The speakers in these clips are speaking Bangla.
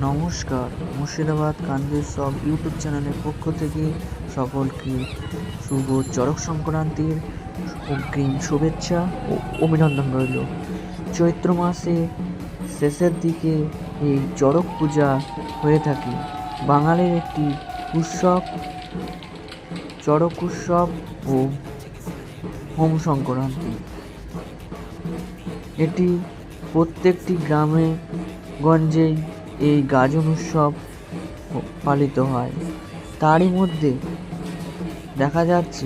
নমস্কার, মুর্শিদাবাদ কান্দেরসব ইউটিউব চ্যানেলের পক্ষ থেকে সকলকে শুভ চড়ক সংক্রান্তির অগ্রিম শুভেচ্ছা ও অভিনন্দন রইল। চৈত্র মাসে শেষের দিকে এই চড়ক পূজা হয়ে থাকে। বাঙালির একটি উৎসব, চড়ক উৎসব ও হোম সংক্রান্তি। এটি প্রত্যেকটি গ্রামে গঞ্জেই এই গাজন উৎসব পালিত হয়। তারই মধ্যে দেখা যাচ্ছে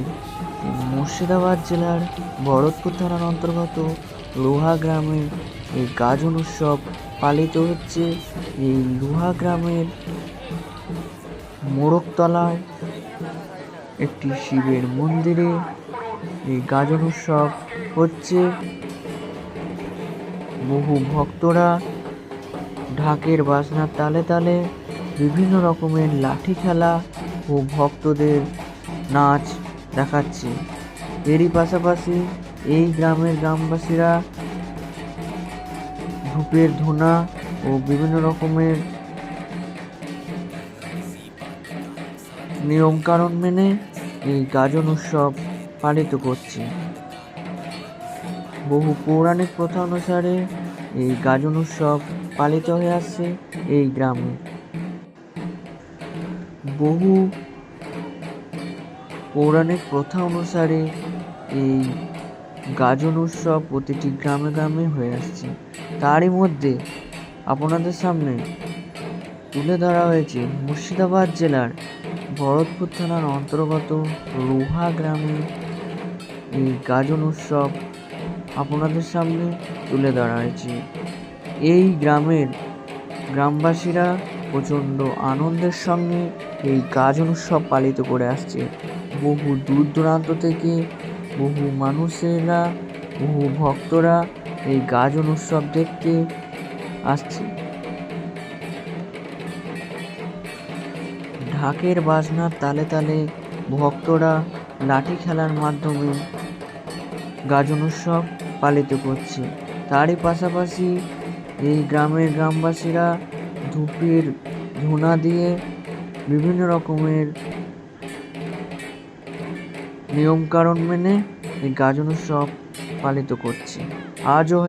মুর্শিদাবাদ জেলার ভরতপুর থানার অন্তর্গত লোহা গ্রামে এই গাজন উৎসব পালিত হচ্ছে। এই লোহা গ্রামের মোড়কতলায় একটি শিবের মন্দিরে এই গাজন উৎসব হচ্ছে। বহু ভক্তরা ঢাকের বাজনার তালে তালে বিভিন্ন রকমের লাঠি খেলা ও ভক্তদের নাচ দেখাচ্ছে। এরই পাশাপাশি এই গ্রামবাসীরা ধূপের ধুনা ও বিভিন্ন রকমের নিয়মকানুন মেনে এই গাজন উৎসব পালিত করছে। বহু পৌরাণিক প্রথা অনুসারে এই গাজন উৎসব পালিত হয়ে আসছে এই গ্রামে। বহু পৌরাণিক প্রথা অনুসারে এই গাজন উৎসব প্রতিটি গ্রামে গ্রামে হয়ে আসছে। তারই মধ্যে আপনাদের সামনে তুলে ধরা হয়েছে মুর্শিদাবাদ জেলার ভরতপুর থানার অন্তর্গত লোহা গ্রামে এই গাজন উৎসব আপনাদের সামনে তুলে ধরা হয়েছে। এই গ্রামবাসীরা প্রচণ্ড আনন্দের সঙ্গে এই গাজন উৎসব পালিত করে আসছে। বহু দূর দূরান্ত থেকে বহু মানুষেরা, বহু ভক্তরা এই গাজন উৎসব দেখতে আসছে। ঢাকের বাজনার তালে তালে ভক্তরা লাঠি খেলার মাধ্যমে গাজন উৎসব পালিত করছে। তারই পাশাপাশি এই গ্রামবাসীরা ধূপের ধুনা দিয়ে বিভিন্ন রকমের নিয়মকানুন মেনে এই গাজন উৎসব পালিত করছে। আজও